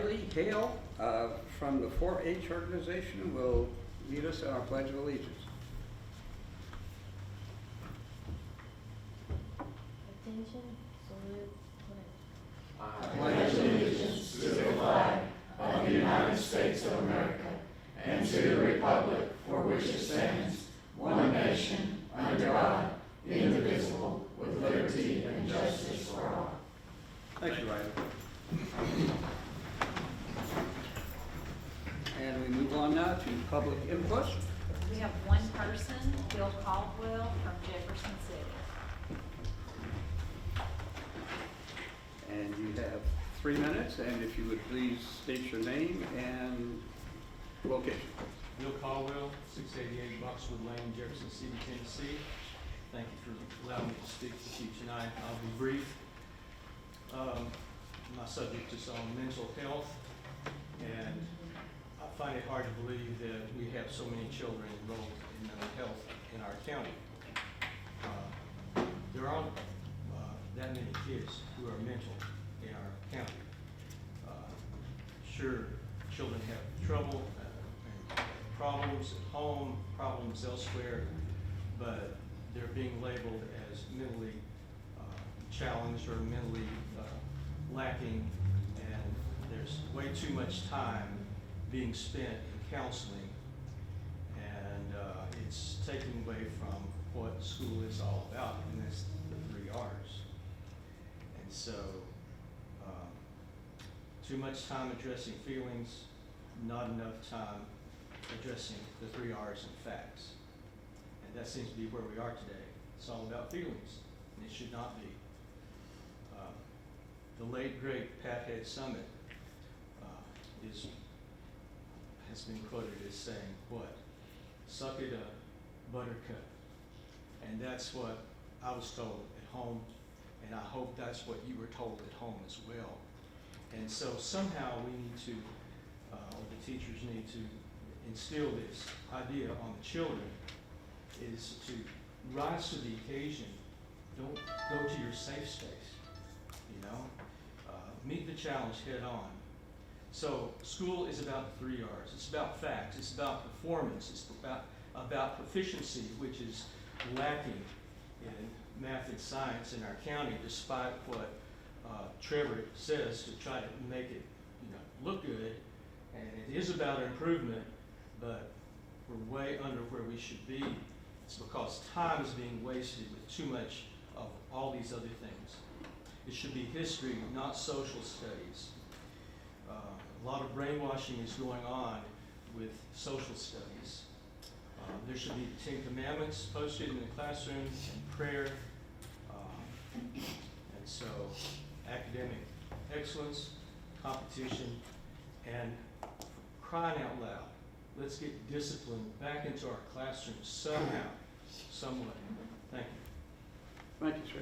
Bradley Hale from the 4-H organization will lead us in our Pledge of Allegiance. Attention, salute, pledge. I pledge allegiance to the flag of the United States of America and to the republic for which it stands, one nation, under God, indivisible, with liberty and justice for all. Thank you, Riley. And we move on now to public input. We have one person, Bill Caldwell from Jefferson City. And you have 3 minutes, and if you would please state your name and location. Bill Caldwell, 688 Boxwood Lane, Jefferson City, Tennessee. Thank you for allowing me to speak with you tonight. I'll be brief. My subject is on mental health, and I find it hard to believe that we have so many children enrolled in mental health in our county. There aren't that many kids who are mental in our county. Sure, children have trouble, and problems at home, problems elsewhere, but they're being labeled as mentally challenged or mentally lacking, and there's way too much time being spent in counseling, and it's taking away from what school is all about, and that's the 3 R's. And so, too much time addressing feelings, not enough time addressing the 3 R's and facts. And that seems to be where we are today. It's all about feelings, and it should not be. The late, great Pat Head Summit has been quoted as saying, what? Suck it up, buttercup. And that's what I was told at home, and I hope that's what you were told at home as well. And so somehow we need to, or the teachers need to instill this idea on the children, is to rise to the occasion. Don't go to your safe space, you know? Meet the challenge head on. So school is about the 3 R's. It's about facts. It's about performance. It's about proficiency, which is lacking in math and science in our county, despite what Trevor says to try to make it, look good. And it is about improvement, but we're way under where we should be. It's because time is being wasted with too much of all these other things. It should be history, not social studies. A lot of brainwashing is going on with social studies. There should be the 10 Commandments posted in the classroom and prayer. And so academic excellence, competition, and crying out loud, let's get discipline back into our classrooms somehow, some way. Thank you. Thank you, sir.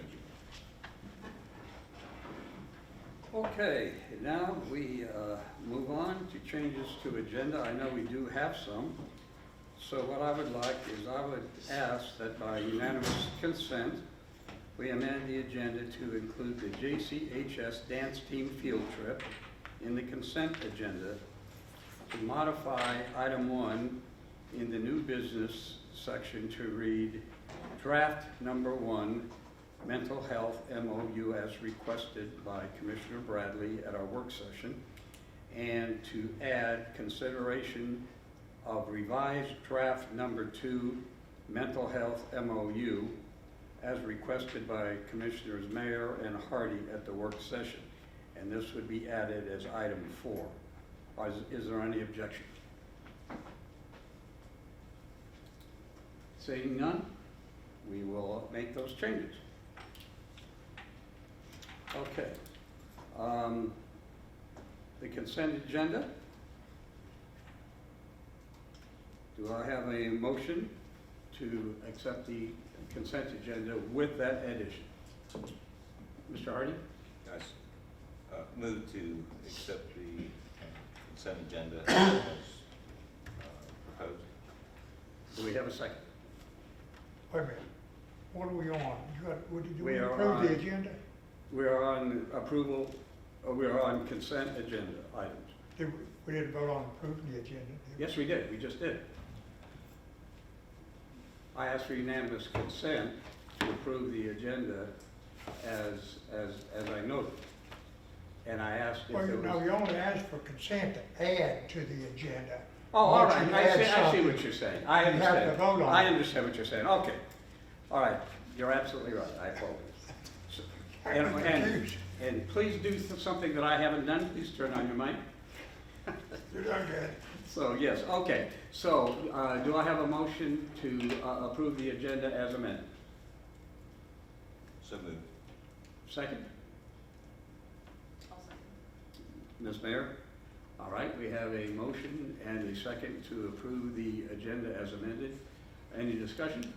Okay, now we move on to changes to agenda. I know we do have some. So what I would like is I would ask that by unanimous consent, we amend the agenda to include the JCHS dance team field trip in the consent agenda, to modify item 1 in the new business section to read draft number 1, mental health MOU as requested by Commissioner Bradley at our work session, and to add consideration of revised draft number 2, mental health MOU as requested by Commissioners Mayer and Hardy at the work session. And this would be added as item 4. Is there any objection? Seeing none, we will make those changes. Okay. The consent agenda. Do I have a motion to accept the consent agenda with that addition? Mr. Hardy? Yes. Move to accept the consent agenda as proposed. Do we have a second? Wait a minute, what are we on? Did We we are approve on- the agenda? We are on approval, we are on consent agenda items. We didn't vote on approving the agenda. did we? Yes, we did, we just did. I asked for unanimous consent to approve the agenda as I noted. And I asked if Well, there no, was. you only asked for consent to add to the agenda. Oh, all Once right, you I add see what something, you're saying. I you have to understand. vote on I it. understand what you're saying, okay. All right, you're absolutely right, I apologize. So- And, I'm and, confused. and please do something that I haven't done, please turn on your mic. You're done good. So, yes, okay. So, do I have a motion to approve the agenda as amended? So moved. Second? I'll second. Ms. Mayor? All right, we have a motion and a second to approve the agenda as amended. Any discussion?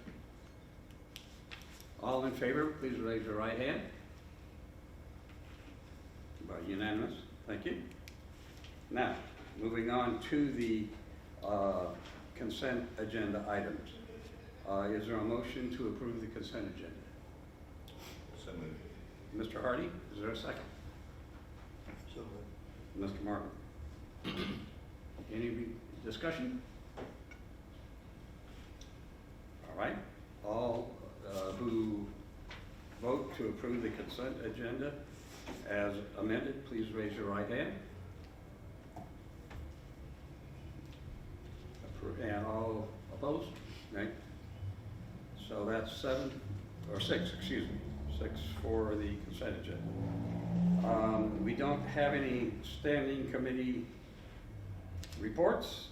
All in favor, please raise your right hand. Unanimous, thank you. Now, moving on to the consent agenda items. Is there a motion to approve the consent agenda? So moved. Mr. Hardy, is there a second? So moved. Mr. Martin? Any discussion? All right, all who vote to approve the consent agenda as amended, please raise your right hand. And all opposed? Right? So that's 6, excuse me, 6 for the consent agenda. We don't have any standing committee reports.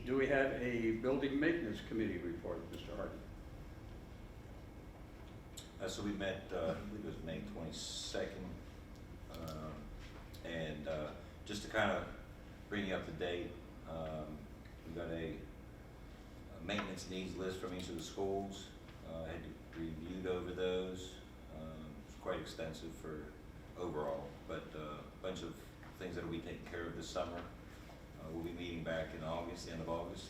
Do we have a building maintenance committee report, Mr. Hardy? So we met, I believe it was May 22nd. And just to kind of bring you up to date, we got a maintenance needs list from each of the schools. Had reviewed over those. It's quite extensive for overall, but a bunch of things that will be taken care of this summer. We'll be meeting back in August, the end of August,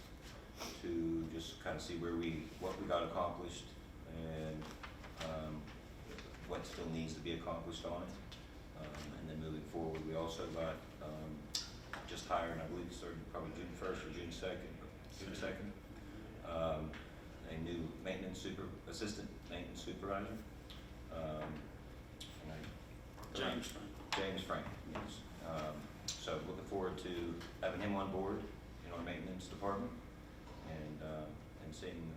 to just kind of see what we got accomplished and what still needs to be accomplished on it. And then moving forward, we also got just hired, I believe it started probably June 1st or June 2nd, a new assistant maintenance supervisor. James Frank. James Frank, yes. So looking forward to having him on board in our maintenance department and seeing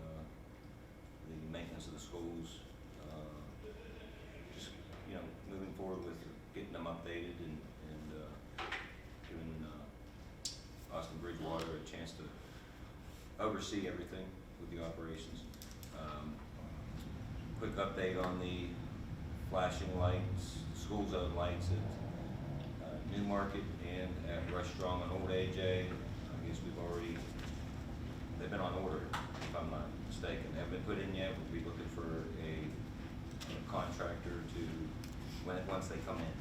the maintenance of the schools, just, moving forward with getting them updated and giving Austin Bridgewater a chance to oversee everything with the operations. Quick update on the flashing lights, school zone lights at Newmarket and at Rush Strong on Old AJ. I guess they've been on order, if I'm not mistaken. They haven't been put in yet. We'll be looking for a contractor to, once they come in.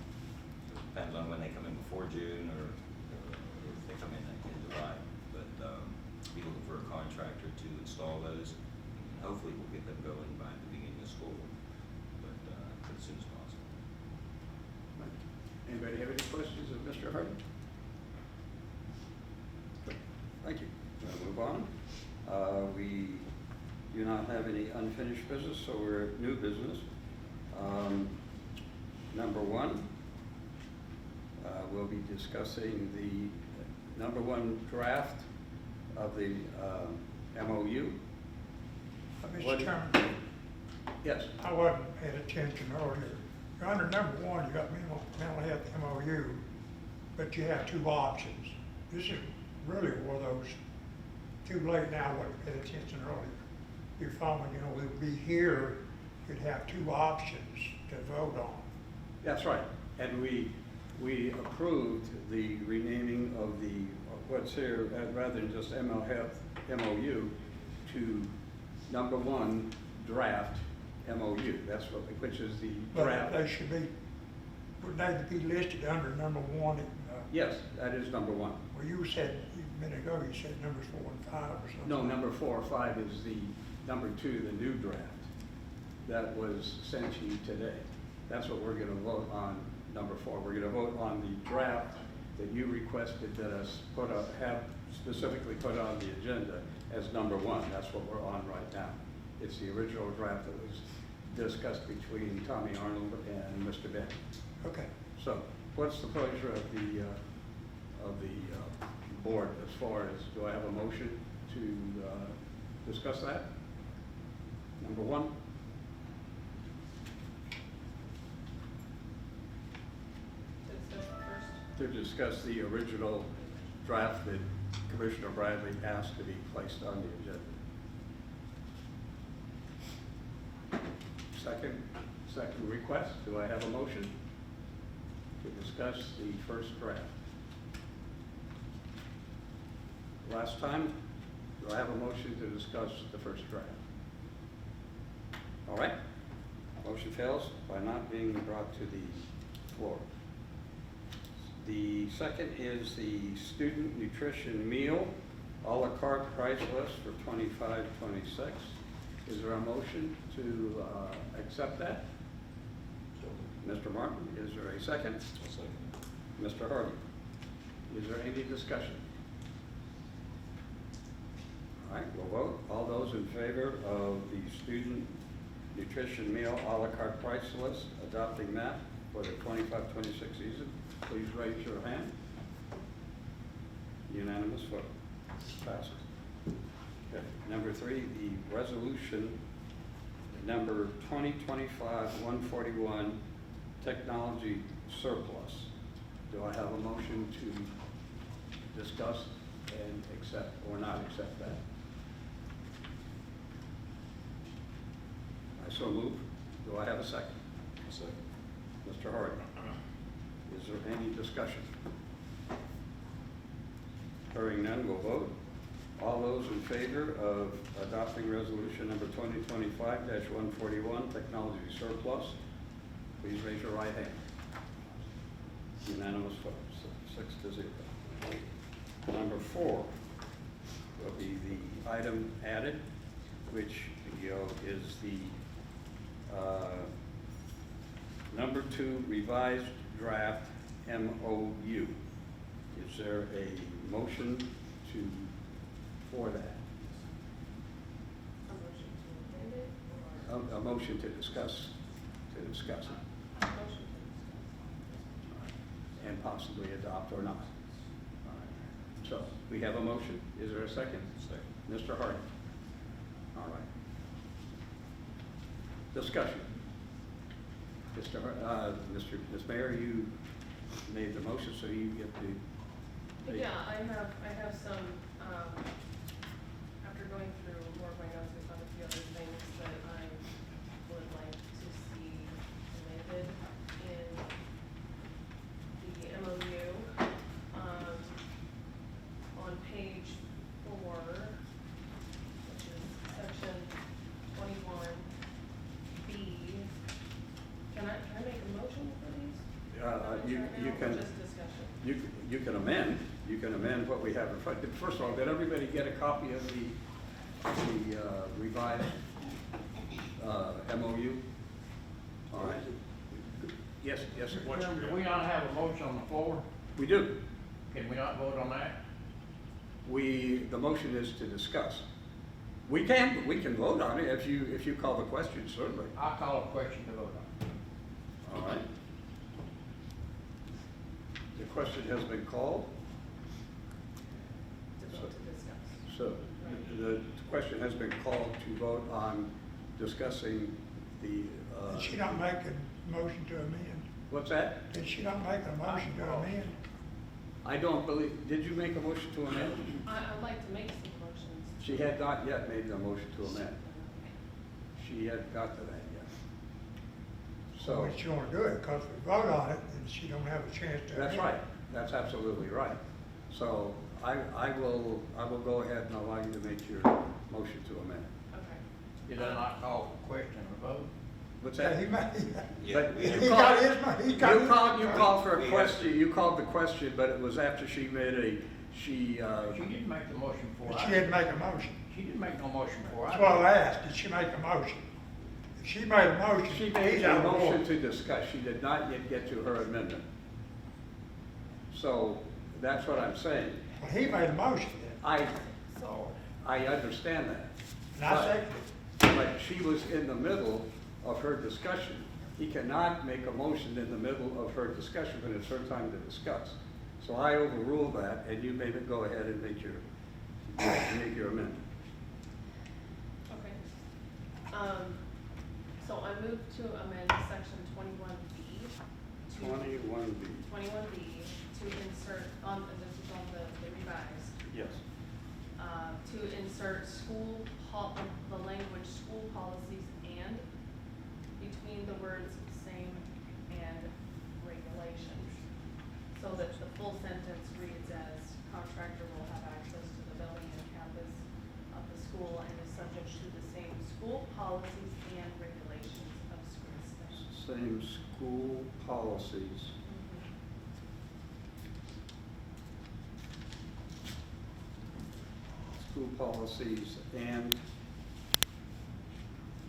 Depends on when they come in, before June or if they come in July. But be looking for a contractor to install those. Hopefully we'll get them going by the beginning of school, but as soon as possible. Anybody have any questions of Mr. Hardy? Thank you. We'll move on. We do not have any unfinished business, so we're at new business. Number 1, we'll be discussing the number 1 draft of the MOU. What- Mr. Chairman, Yes. I wasn't paying attention earlier. Under number 1, you got mental health MOU, but you have 2 options. This is really one of those, too late now, wasn't paying attention earlier. You found, we'll be here, you'd have 2 options to vote on. That's right, and we approved the renaming of the, what's here, rather than just MOU, to number 1 draft MOU. That's which is the But draft. they should be, would they be listed under number 1? Yes, that is number 1. Well, you said, a minute ago, you said numbers 4 and 5 or something. No, number 4 or 5 is the number 2, the new draft that was sent to you today. That's what we're going to vote on number 4. We're going to vote on the draft that you requested that us have specifically put on the agenda as number 1. That's what we're on right now. It's the original draft that was discussed between Tommy Arnold and Mr. Ben. Okay. So what's the pleasure of the board as far as, do I have a motion to discuss that? Number 1? To discuss the original draft that Commissioner Bradley asked to be placed on the agenda. Second request, do I have a motion to discuss the first draft? Last time, do I have a motion to discuss the first draft? All right, motion fails by not being brought to the floor. The second is the student nutrition meal, a la carte price list for 25-26. Is there a motion to accept that? Mr. Martin, is there a second? Mr. Harvey, is there any discussion? All right, we'll vote. All those in favor of the student nutrition meal a la carte price list, adopting that for the 25-26 season, please raise your hand. Unanimous vote. Passes. Okay. Number 3, the resolution number 2025-141, technology surplus. Do I have a motion to discuss and accept or not accept that? I so move. Do I have a second? Second. Mr. Hardy, is there any discussion? Hearing none, we'll vote. All those in favor of adopting resolution number 2025-141, technology surplus, please raise your right hand. Unanimous vote, 6-0. Number 4 will be the item added, which is the number 2 revised draft MOU. Is there a motion for that? A motion to amend it, or? A motion to discuss it. Motion to And possibly adopt or not. All right. So we have a motion. Is there a second? Second. Mr. Hardy. All right. Discussion. Ms. Mayor, you made the motion, so you get to. Yeah, I have some, after going through more of my notes, I found a few other things that I would like to see amended in the MOU. On page 4, which is section 21B. Can I make a motion for these? You Or can. just discussion? You can amend. You can amend what we have in front. First of all, did everybody get a copy of the revised MOU? All right. Yes, sir. Do we not have a motion on the floor? We do. Can we not vote on that? The motion is to discuss. We can vote on it if you call the question, certainly. I'll call a question to vote on. All right. The question has been called. To vote to discuss. So the question has been called to vote on discussing the. Did she not make a motion to amend? What's that? Did she not make a motion to amend? I don't believe, did you make a motion to amend? I'd like to make some motions. She had not yet made the motion to amend. She hadn't got to that yet. So, But you want to do it, because if we vote on it, then she don't have a chance to amend. that's right. That's absolutely right. So I will go ahead and allow you to make your motion to amend. Okay. Did I not call for question or vote? What's Yeah, that? he made, But Yeah. he got his, he got his. You called for We a have- question, you called the question, but it was after she made She didn't make the motion for. But she didn't make a motion. She didn't make no motion for. That's what I asked, did she make a motion? She made a motion. She made He's a out of order. motion to discuss, she did not yet get to her amendment. So, that's what I'm saying. Well, he made a motion then. I understand that. And I But- seconded. But she was in the middle of her discussion. He cannot make a motion in the middle of her discussion when it's her time to discuss. So I overruled that, and you may go ahead and make your amendment. Okay. So I move to amend section 21B to. 21B, 21B to insert, this is on the revised, yes. to insert the language school policies and between the words same and regulations. So that the full sentence reads as contractor will have access to the building and campus of the school and is subject to the same school policies and regulations of school staff. Same school policies. School policies and,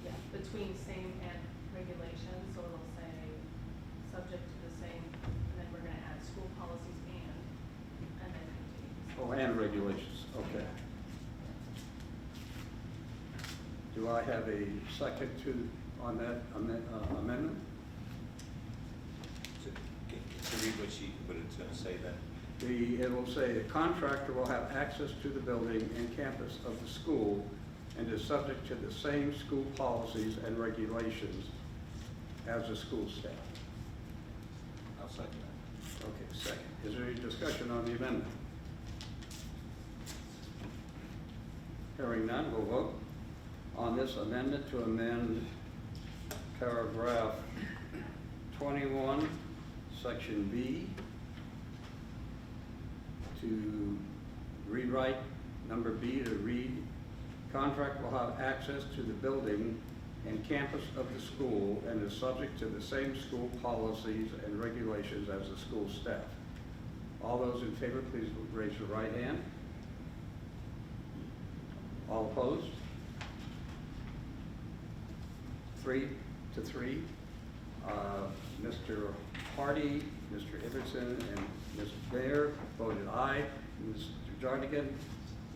Yeah, between same and regulations, so it'll say, subject to the same, and then we're gonna add school policies and then continue. oh, and regulations, okay. Do I have a second on that amendment? To read what it's gonna say then. It will say, the contractor will have access to the building and campus of the school and is subject to the same school policies and regulations as the school staff. I'll second that. Okay, second. Is there any discussion on the amendment? Hearing none, we'll vote on this amendment to amend paragraph 21, section B, to rewrite number B to read, contract will have access to the building and campus of the school and is subject to the same school policies and regulations as the school staff. All those in favor, please raise your right hand. All opposed? 3 to 3. Mr. Hardy, Mr. Iverson, and Ms. Baer voted aye. Mr. Jardigan,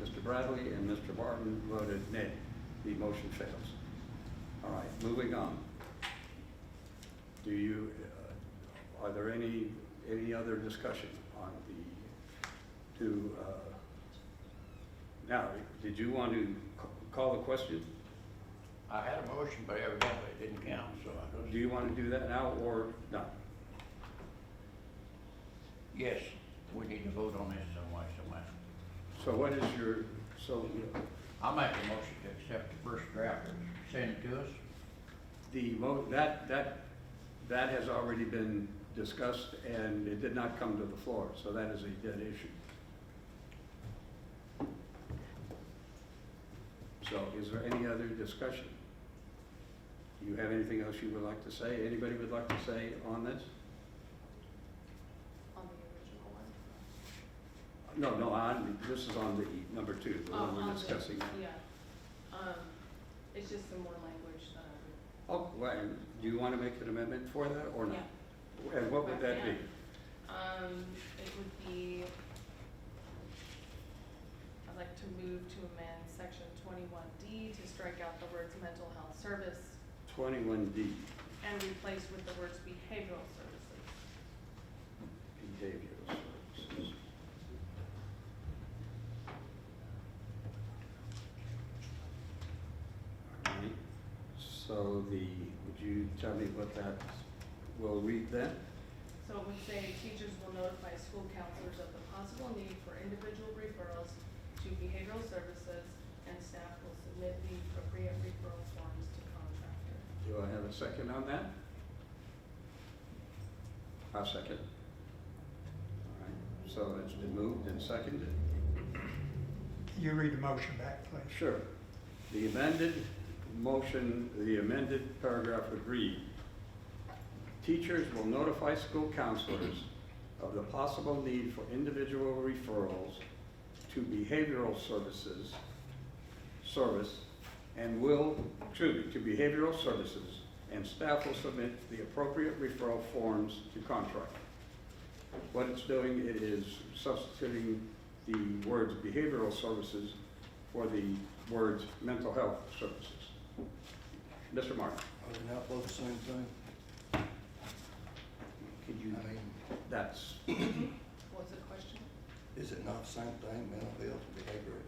Mr. Bradley, and Mr. Martin voted nay. The motion fails. All right, moving on. Do you, are there any other discussion on now, did you want to call the question? I had a motion, but evidently it didn't count, so I don't. Do you want to do that now or not? Yes, we need to vote on this somewhere. So what is your, I'll make a motion to accept the first draft and send it to us. the vote, that has already been discussed and it did not come to the floor, so that is a dead issue. So is there any other discussion? Do you have anything else you would like to say? Anybody would like to say on this? On the original one? No, this is on the number 2, the one we're On the- discussing now. Yeah. It's just some more language that I Oh, well, do you want to make an amendment for that or would. not? And what would that be? It would be, I'd like to move to amend section 21D to strike out the words mental health service 21D, and replace with the words behavioral services. behavioral services. All right, so would you tell me what that will read then? So it would say teachers will notify school counselors of the possible need for individual referrals to behavioral services, and staff will submit the appropriate referral forms to contractor. Do I have a second on that? I'll second. All right, so it's been moved and seconded. You read the motion back, please. Sure. The amended motion, the amended paragraph would read, teachers will notify school counselors of the possible need for individual referrals to behavioral service, to behavioral services, and staff will submit the appropriate referral forms to contractor. What it's doing, it is substituting the words behavioral services for the words mental health services. Mr. Martin, Are they not both the same thing? could you, I mean, that's, What's the question? is it not the same thing, mental health and behavioral?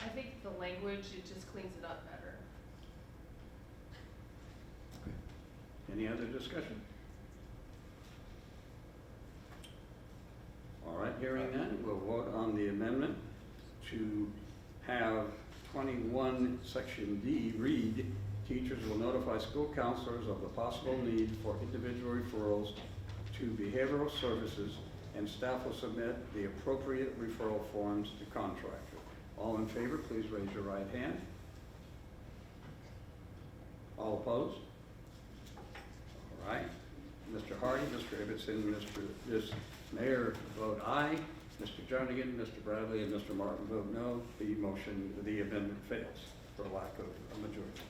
I think the language, it just cleans it up better. any other discussion? All right, hearing none, we'll vote on the amendment to have 21, Section D, read, teachers will notify school counselors of the possible need for individual referrals to behavioral services, and staff will submit the appropriate referral forms to contractor. All in favor, please raise your right hand. All opposed? All right. Mr. Hardy, Mr. Ibbotson, Ms. Mayor vote aye. Mr. Jernigan, Mr. Bradley, and Mr. Martin vote no. The amendment fails for lack of a majority.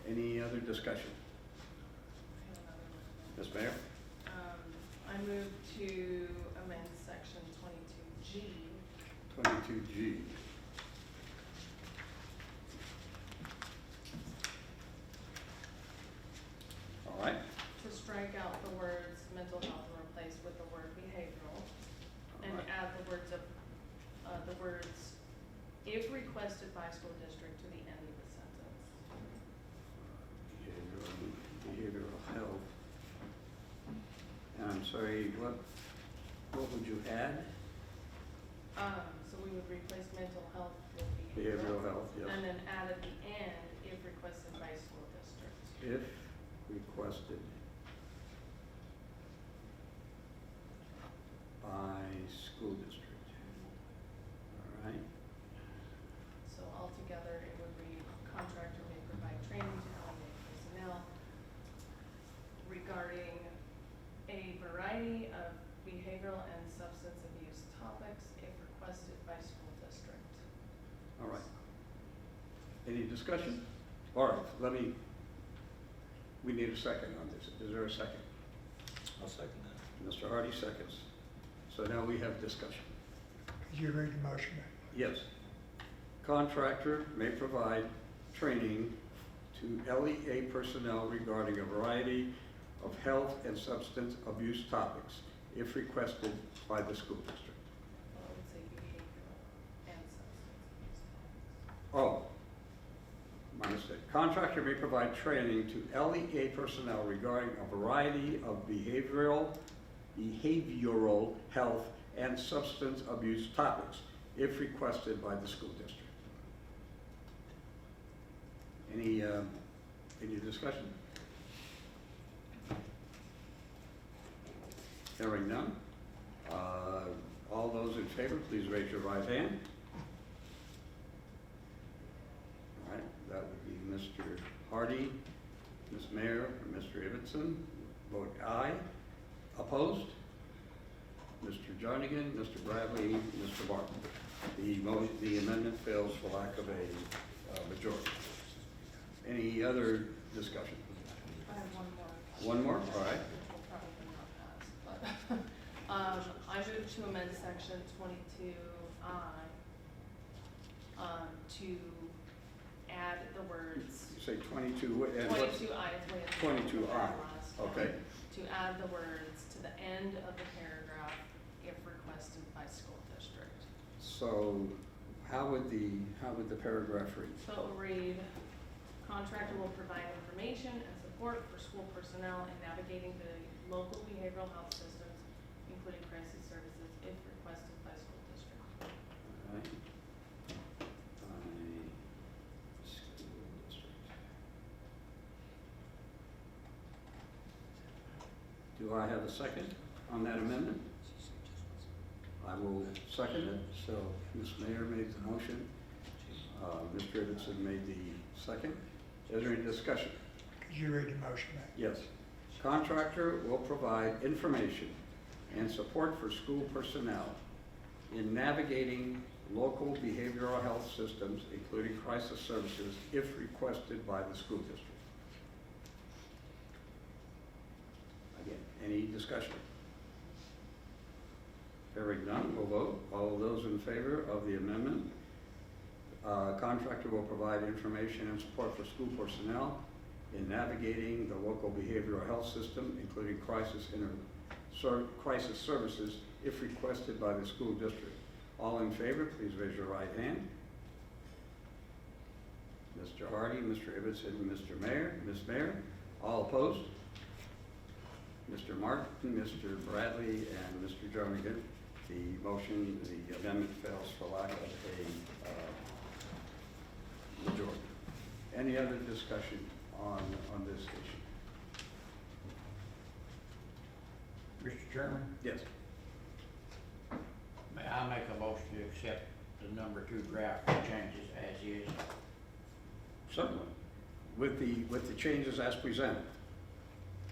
Any other discussion? Ms. Mayor? I move to amend section 22G 22G. All right. to strike out the words mental health and replace with the word behavioral, and All right. add the words if requested by school district to the end of the sentence. Behavioral health. And I'm sorry, what would you add? So we would replace mental health with Behavioral health, yes. and then add at the end, if requested by school district. If requested by school district. All right. So altogether, it would read, contractor may provide training to LEA personnel regarding a variety of behavioral and substance abuse topics if requested by school district. All right. Any discussion? All right, we need a second on this. Is there a second? I'll second that. Mr. Hardy seconds. So now we have discussion. Could you read the motion back? Yes. Contractor may provide training to LEA personnel regarding a variety of health and substance abuse topics if requested by the school district. Well, I would say behavioral and substance abuse topics. Oh, my mistake. Contractor may provide training to LEA personnel regarding a variety of behavioral health and substance abuse topics if requested by the school district. Any discussion? Hearing none. All those in favor, please raise your right hand. All right, that would be Mr. Hardy, Ms. Mayor, and Mr. Ibbotson. Vote aye. Opposed? Mr. Jernigan, Mr. Bradley, Mr. Martin. The amendment fails for lack of a majority. Any other discussion? I have one more. One more? All right. Will probably not pass, but, I move to amend section 22I, to add the words, You say 22, and what's? 22I is way at the 22I, last one. okay. To add the words to the end of the paragraph if requested by school district. So how would the paragraph read? So it will read, contractor will provide information and support for school personnel in navigating the local behavioral health systems, including crisis services, if requested by school district. All right. By school district. Do I have a second on that amendment? I will second it. So Ms. Mayor made the motion. Mr. Ibbotson made the second. Is there any discussion? Could you read the motion back? Yes. Contractor will provide information and support for school personnel in navigating local behavioral health systems, including crisis services, if requested by the school district. Again, any discussion? Hearing none, we'll vote. All those in favor of the amendment? Contractor will provide information and support for school personnel in navigating the local behavioral health system, including crisis services, if requested by the school district. All in favor, please raise your right hand. Mr. Hardy, Mr. Ibbotson, Mr. Mayor, Ms. Mayor. All opposed? Mr. Martin, Mr. Bradley, and Mr. Jernigan. The motion, the amendment fails for lack of a majority. Any other discussion on this issue? Mr. Chairman, Yes. may I make a motion to accept the number 2 draft changes as is? Certainly. With the changes as presented.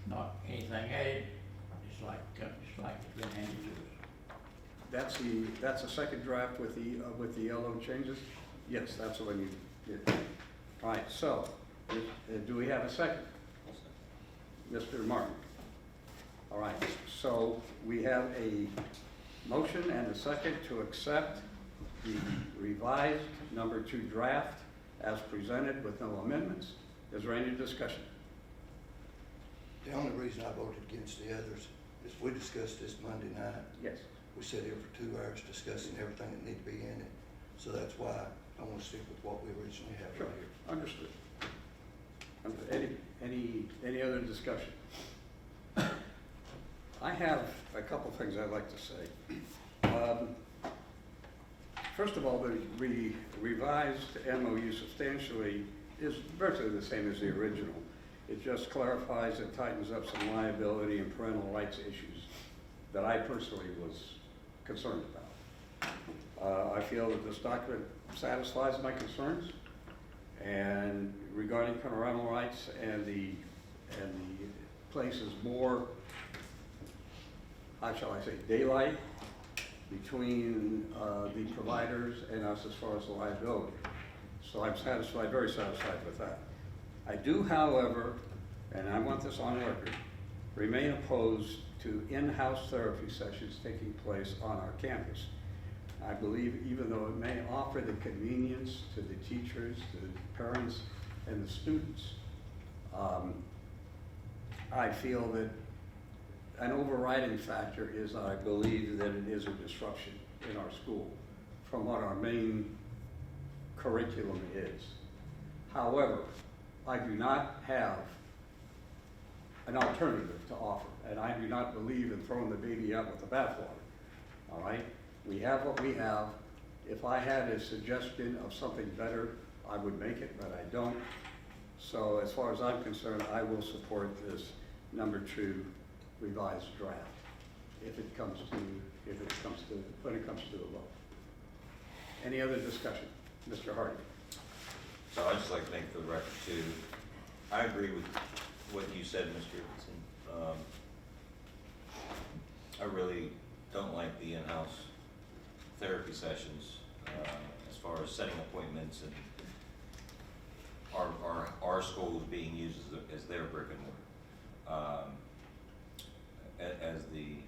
Not anything added, it's like it's been handed to us. That's the second draft with the yellow changes? Yes, that's the one you did. All right, so, do we have a second? Mr. Martin? All right, so we have a motion and a second to accept the revised number 2 draft as presented with no amendments. Is there any discussion? The only reason I voted against the others is we discussed this Monday night. Yes. We sat here for 2 hours discussing everything that needed to be in it. So that's why I want to stick with what we originally have Sure, right here. understood. Any other discussion? I have a couple things I'd like to say. First of all, the revised MOU substantially is virtually the same as the original. It just clarifies and tightens up some liability and parental rights issues that I personally was concerned about. I feel that this document satisfies my concerns, and regarding parental rights and the places more, how shall I say, daylight between the providers and us as far as the liability. So I'm satisfied, very satisfied with that. I do, however, and I want this on record, remain opposed to in-house therapy sessions taking place on our campus. I believe even though it may offer the convenience to the teachers, to the parents, and the students, I feel that an overriding factor is I believe that it is a disruption in our school from what our main curriculum is. However, I do not have an alternative to offer, and I do not believe in throwing the baby out with the bathwater, all right? We have what we have. If I had a suggestion of something better, I would make it, but I don't. So as far as I'm concerned, I will support this number 2 revised draft when it comes to the vote. Any other discussion? Mr. Hardy? So I'd just like to make for the record too, I agree with what you said, Mr. Ibbotson. I really don't like the in-house therapy sessions as far as setting appointments and our schools being used as their brick and mortar. As the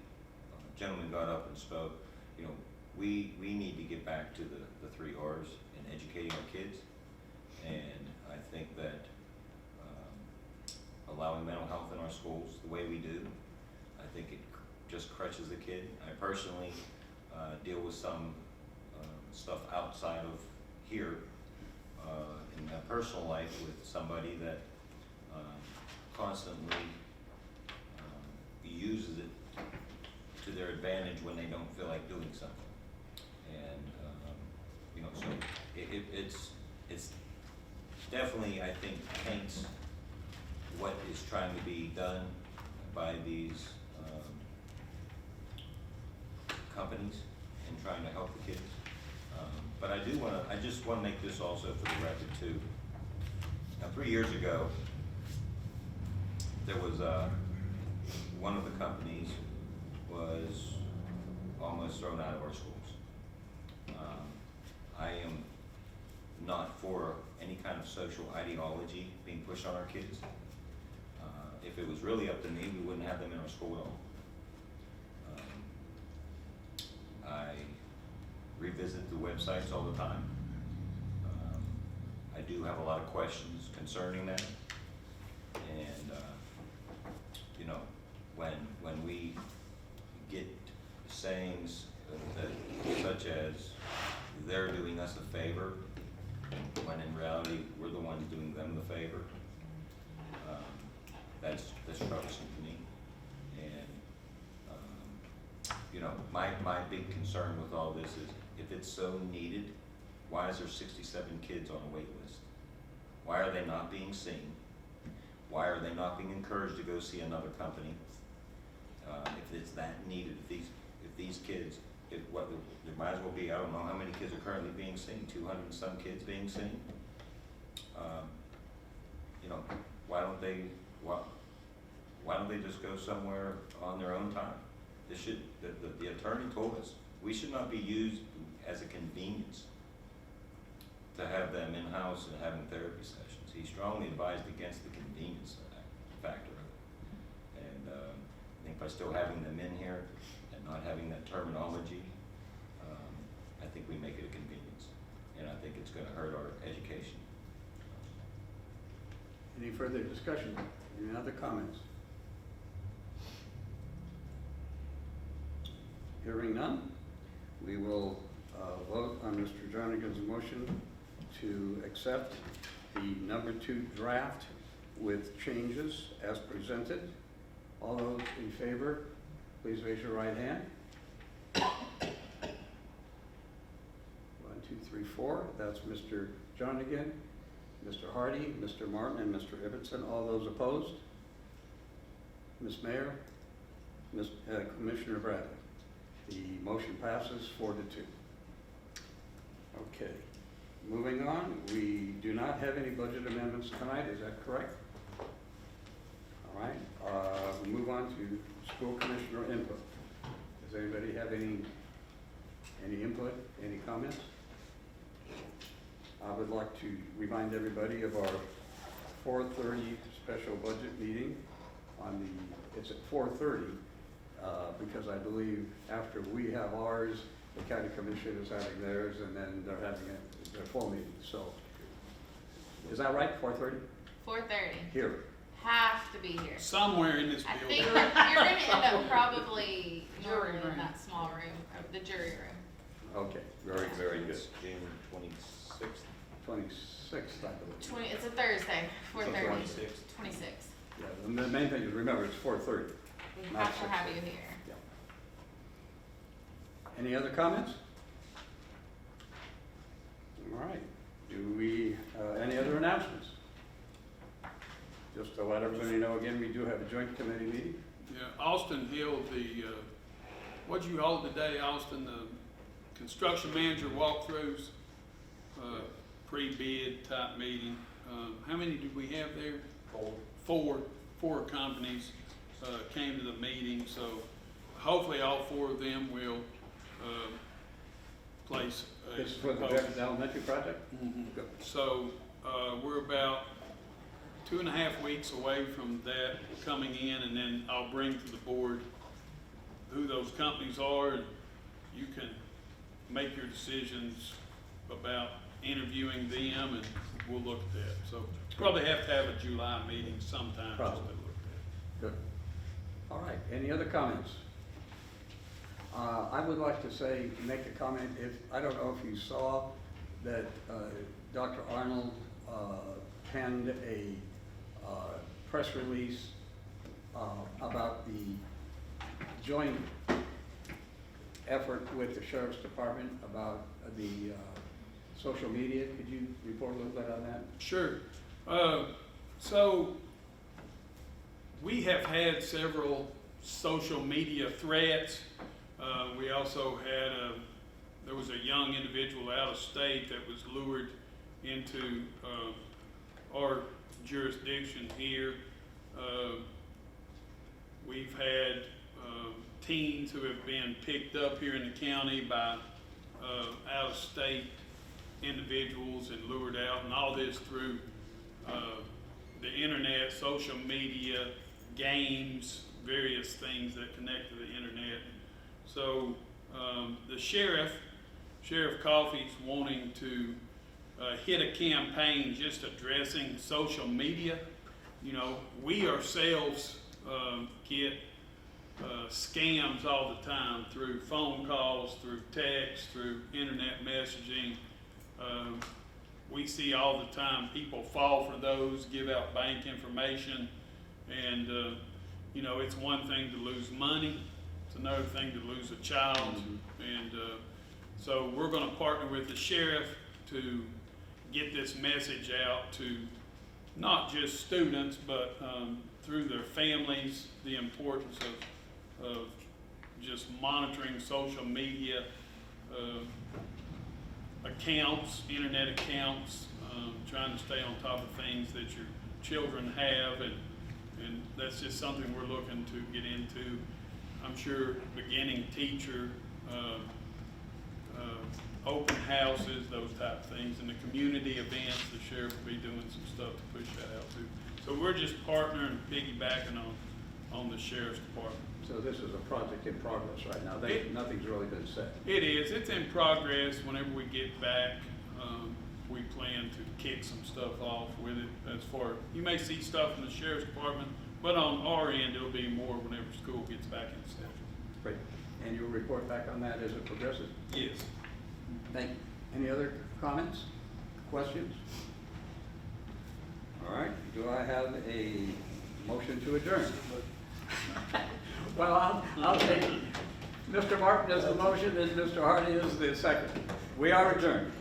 gentleman got up and spoke, you know, we need to get back to the 3 R's in educating our kids, and I think that allowing mental health in our schools the way we do, I think it just crutches the kid. I personally deal with some stuff outside of here in my personal life with somebody that constantly uses it to their advantage when they don't feel like doing something. And, you know, so it's definitely, I think, taints what is trying to be done by these companies in trying to help the kids. But I just want to make this also for the record too. Now, 3 years ago, there was one of the companies was almost thrown out of our schools. I am not for any kind of social ideology being pushed on our kids. If it was really up to me, we wouldn't have them in our school at all. I revisit the websites all the time. I do have a lot of questions concerning that. And, you know, when we get sayings that, such as they're doing us a favor, when in reality we're the ones doing them the favor, that's troublesome to me. And you know, my big concern with all this is, if it's so needed, why is there 67 kids on a wait list? Why are they not being seen? Why are they not being encouraged to go see another company? If it's that needed, if these kids, there might as well be, I don't know how many kids are currently being seen, 200 and some kids being seen. You know, why don't they just go somewhere on their own time? The attorney told us, we should not be used as a convenience to have them in-house and having therapy sessions. He strongly advised against the convenience of that factor of it. And I think by still having them in here and not having that terminology, I think we make it a convenience. And I think it's gonna hurt our education. Any further discussion? Any other comments? Hearing none, we will vote on Mr. Jernigan's motion to accept the number 2 draft with changes as presented. All those in favor, please raise your right hand. 1, 2, 3, 4. That's Mr. Jernigan, Mr. Hardy, Mr. Martin, and Mr. Ibbotson. All those opposed? Ms. Mayor, Commissioner Bradley. The motion passes 4-2. Okay, moving on. We do not have any budget amendments tonight, is that correct? All right, we move on to school commissioner input. Does anybody have any input, any comments? I would like to remind everybody of our 4:30 special budget meeting it's at 4:30, because I believe after we have ours, the county commission is having theirs, and then they're having their full meeting. So, is that right, 4:30? 4:30. Here. Have to be here. Somewhere in this I building. think you're gonna end up probably Norman in that small room, the jury room. Okay, very, very good. It's January 26th. 26th, I believe. It's a Thursday, 4:30. 26th. 26. Yeah, and the main thing is, remember, it's 4:30. We Not have to have 6:30. you here. Any other comments? All right. Do we, any other announcements? Just to let everybody know again, we do have a joint committee meeting. Yeah, Austin held what'd you hold today, Austin? The construction manager walkthroughs, pre-bid type meeting. How many did we have there? 4. Four companies came to the meeting, so hopefully all 4 of them will place a This is for the proposal. Jefferson Elementary project? Mhm. Good. So, we're about 2.5 weeks away from that coming in, and then I'll bring to the board who those companies are, and you can make your decisions about interviewing them, and we'll look at that. So, probably have to have a July meeting sometime just to Probably. look at Good. All right, any other comments? I would like to make a comment. I don't know if you saw that Dr. Arnold penned a press release about the joint effort with the Sheriff's Department about the social media. Could you report a little bit on that? Sure. So we have had several social media threats. We also had there was a young individual out of state that was lured into our jurisdiction here. We've had teens who have been picked up here in the county by out of state individuals and lured out, and all this through the internet, social media, games, various things that connect to the internet. So the Sheriff Coffey's wanting to hit a campaign just addressing social media. You know, we ourselves get scams all the time through phone calls, through text, through internet messaging. We see all the time people fall for those, give out bank information, and you know, it's one thing to lose money, it's another thing to lose a child. And so we're going to partner with the sheriff to get this message out to not just students, but through their families, the importance of just monitoring social media accounts, internet accounts, trying to stay on top of things that your children have, and that's just something we're looking to get into. I'm sure beginning teacher, open houses, those type of things, and the community events, the sheriff will be doing some stuff to push that out too. So we're just partnering, piggybacking on the sheriff's department. So this is a project in progress right now. Nothing's really been set. It is. It's in progress. Whenever we get back, we plan to kick some stuff off with it. As far, you may see stuff in the sheriff's department, but on our end, it'll be more whenever school gets back in session. Great. And you'll report back on that as it progresses? Yes. Thank you. Any other comments, questions? All right. Do I have a motion to adjourn? Well, I'll take Mr. Martin as the motion and Mr. Hardy as the second. We are adjourned.